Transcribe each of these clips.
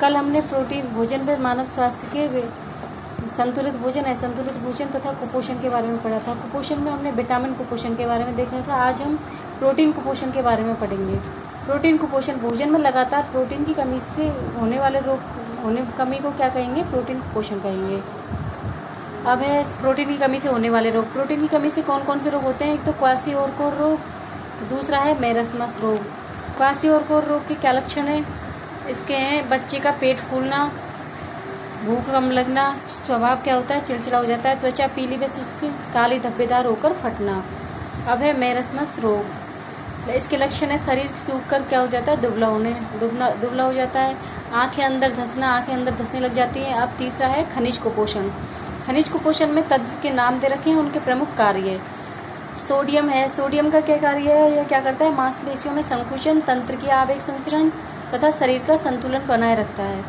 कल हमने प्रोटीन भोजन पर मानव स्वास्थ्य के संतुलित भोजन, असंतुलित भोजन तथा कुपोषण के बारे में पढ़ा था। कुपोषण में हमने विटामिन कुपोषण के बारे में देखा था। आज हम प्रोटीन कुपोषण के बारे में पढ़ेंगे। प्रोटीन कुपोषण, भोजन में लगातार प्रोटीन की कमी से होने वाले कमी को क्या कहेंगे? प्रोटीन कुपोषण कहेंगे। अब है प्रोटीन की कमी से होने वाले रोग। प्रोटीन की कमी से कौन कौन से रोग होते हैं? एक तो क्वाशियोरकोर रोग, दूसरा है मेरस्मस रोग। क्वाशियोरकोर रोग के क्या लक्षण हैं? इसके हैं बच्चे का पेट फूलना, भूख कम लगना, स्वभाव क्या होता है? चिड़चिड़ा हो जाता है, त्वचा पीली व शुष्क काली धब्बेदार होकर फटना। अब है मेरस्मस रोग। इसके लक्षण है शरीर सूख कर क्या हो जाता है? दुबला हो जाता है, आंखें अंदर धंसने लग जाती हैं। अब तीसरा है खनिज कुपोषण। खनिज कुपोषण में तत्व के नाम दे रखे हैं, उनके प्रमुख कार्य। सोडियम है, सोडियम का क्या कार्य है? यह क्या करता है? मांसपेशियों में संकुचन, तंत्र की आवेग संचरण तथा शरीर का संतुलन बनाए रखता है।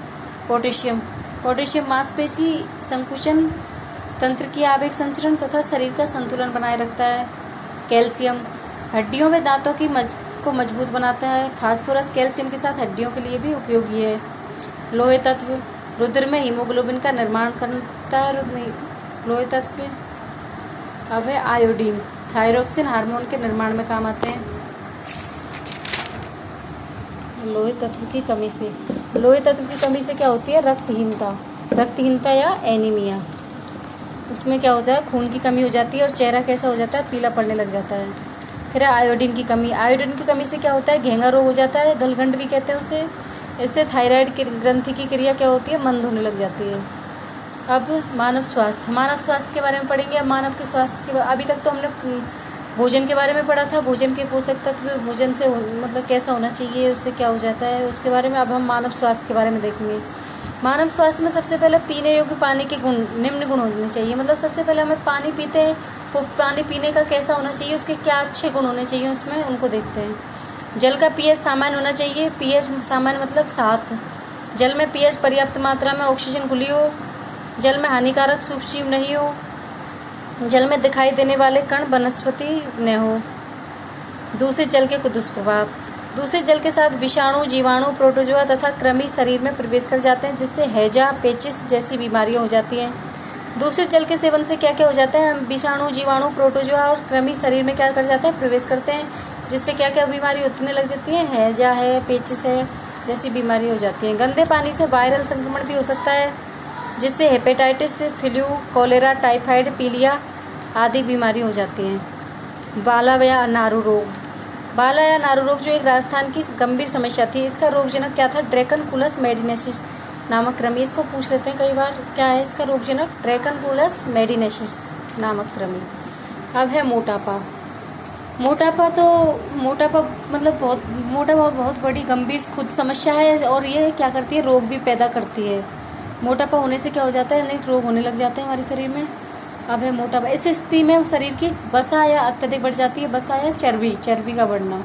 पोटेशियम, पोटेशियम मांसपेशी संकुचन, तंत्र की आवेग संचरण तथा शरीर का संतुलन बनाए रखता है। कैल्शियम, हड्डियों में दांतों को मजबूत बनाता है। फास्फोरस कैल्शियम के साथ हड्डियों के लिए भी उपयोगी है। लोहे तत्व, रुधिर में हीमोग्लोबिन का निर्माण करता है लोहे तत्व। अब है आयोडीन, थायरोक्सिन हार्मोन के निर्माण में काम आते हैं। लोहे तत्व की कमी से, लोहे तत्व की कमी से क्या होती है? रक्तहीनता या एनीमिया। उसमें क्या होता है? खून की कमी हो जाती है और चेहरा कैसा हो जाता है? पीला पड़ने लग जाता है। फिर आयोडीन की कमी, आयोडीन की कमी से क्या होता है? घेंगा रोग हो जाता है, गलगंड भी कहते हैं उसे। इससे थायराइड की ग्रंथि की क्रिया क्या होती है? मंद होने लग जाती है। अब मानव स्वास्थ्य के बारे में पढ़ेंगे। अब मानव के स्वास्थ्य के, अभी तक तो हमने भोजन के बारे में पढ़ा था, भोजन के पोषक तत्व, भोजन से मतलब कैसा होना चाहिए, उससे क्या हो जाता है, उसके बारे में। अब हम मानव स्वास्थ्य के बारे में देखेंगे। मानव स्वास्थ्य में सबसे पहले पीने योग्य पानी के निम्न गुण होने चाहिए। मतलब सबसे पहले हमें पानी पीते हैं तो पानी पीने का कैसा होना चाहिए, उसके क्या अच्छे गुण होने चाहिए उसमें, उनको देखते हैं। जल का पीएच सामान्य होना चाहिए। पीएच सामान्य मतलब 7। जल में पीएच पर्याप्त मात्रा में ऑक्सीजन घुली हो। जल में हानिकारक सूक्ष्मजीव नहीं हो। जल में दिखाई देने वाले कण वनस्पति न हो। दूषित जल के दुष्प्रभाव, दूषित जल के साथ विषाणु, जीवाणु, प्रोटोजोआ तथा कृमि शरीर में प्रवेश कर जाते हैं, जिससे हैजा, पेचिस जैसी बीमारियां हो जाती हैं। दूषित जल के सेवन से क्या क्या हो जाता है? विषाणु, जीवाणु, प्रोटोजोआ और कृमि शरीर में क्या कर जाते हैं? प्रवेश करते हैं, जिससे क्या क्या बीमारी होने लग जाती है? हैजा है, पेचिस है जैसी बीमारी हो जाती है। गंदे पानी से वायरल संक्रमण भी हो सकता है, जिससे हेपेटाइटिस, फ्लू, कॉलेरा, टाइफाइड, पीलिया आदि बीमारी हो जाती हैं। बाला या नारू रोग, बाला या नारू रोग जो एक राजस्थान की गंभीर समस्या थी। इसका रोगजनक क्या था? ड्रैकनकुलस मेडिनेसिस नामक कृमि। इसको पूछ लेते हैं कई बार, क्या है इसका रोगजनक? ड्रैकनकुलस मेडिनेसिस नामक कृमि। अब है मोटापा। मोटापा मतलब मोटापा बहुत बड़ी गंभीर खुद समस्या है, और ये क्या करती है? रोग भी पैदा करती है। मोटापा होने से क्या हो जाता है? अनेक रोग होने लग जाते हैं हमारे शरीर में। अब है मोटापा। इस स्थिति में शरीर की वसा या अत्यधिक बढ़ जाती है, वसा या चर्बी का बढ़ना।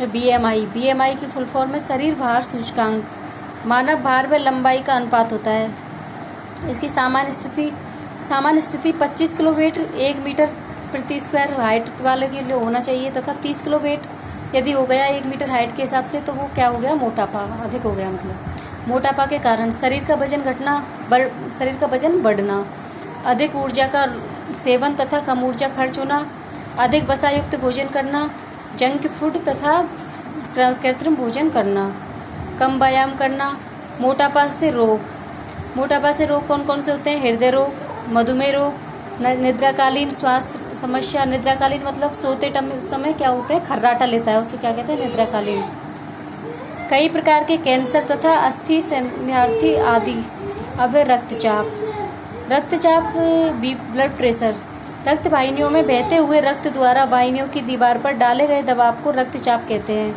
बीएमआई की फुल फॉर्म है शरीर भार सूचकांक। मानव भार व लंबाई का अनुपात होता है। इसकी सामान्य स्थिति 25 किलो वेट 1 मीटर प्रति स्क्वायर हाइट वाले के लिए होना चाहिए, तथा 30 किलो वेट यदि हो गया 1 मीटर हाइट के हिसाब से, तो वो क्या हो गया? मोटापा अधिक हो गया। मतलब मोटापा के कारण शरीर का वजन बढ़ना, अधिक ऊर्जा का सेवन तथा कम ऊर्जा खर्च होना, अधिक वसायुक्त भोजन करना, जंक फूड तथा कृत्रिम भोजन करना, कम व्यायाम करना। मोटापा से रोग कौन कौन से होते हैं? हृदय रोग, मधुमेह रोग, निद्राकालीन स्वास्थ्य समस्या। निद्राकालीन मतलब सोते समय क्या होता है? खर्राटा लेता है, उसे क्या कहते हैं? निद्राकालीन। कई प्रकार के कैंसर तथा अस्थि संध्यार्थी आदि। अब रक्तचाप, ब्लड प्रेशर। रक्त वाहिनियों में बहते हुए रक्त द्वारा वाहिनियों की दीवार पर डाले गए दबाव को रक्तचाप कहते हैं।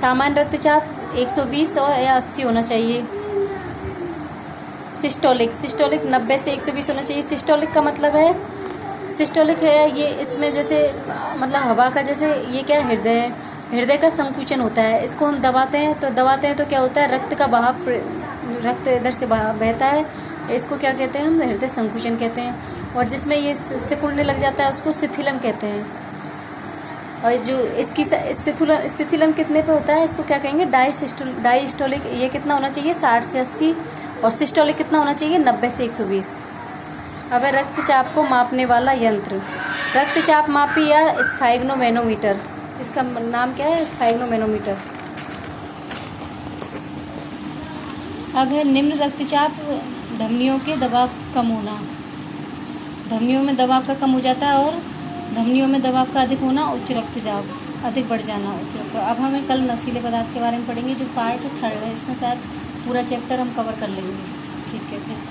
सामान्य रक्तचाप 120 या 80 होना चाहिए। सिस्टोलिक 90 से 120 होना चाहिए। सिस्टोलिक का मतलब है, सिस्टोलिक है ये, इसमें जैसे मतलब हवा का जैसे ये क्या हृदय है, हृदय का संकुचन होता है। इसको हम दबाते हैं तो क्या होता है? रक्त का बहाव, रक्त इधर से बहता है, इसको क्या कहते हैं? हम हृदय संकुचन कहते हैं। और जिसमें ये सिकुड़ने लग जाता है उसको शिथिलन कहते हैं। और जो इसकी शिथिलन कितने पे होता है, इसको क्या कहेंगे, डायस्टोलिक। ये कितना होना चाहिए, 60 से 80। और सिस्टोलिक कितना होना चाहिए, 90 से 120। अब है रक्तचाप को मापने वाला यंत्र। रक्तचाप मापी या स्फैग्नोमेनोमीटर, इसका नाम क्या है, स्फैग्नोमेनोमीटर। अब है निम्न रक्तचाप धमनियों के दबाव कम होना। धमनियों में दबाव का कम हो जाता है और धमनियों में दबाव का अधिक होना, उच्च रक्तचाप, अधिक बढ़ जाना, उच्च रक्तचाप। अब हमें कल नशीले पदार्थ के बारे में पढ़ेंगे, जो पार्ट 3 है, इसमें शायद पूरा चैप्टर हम कवर कर लेंगे। ठीक है, थैंक यू।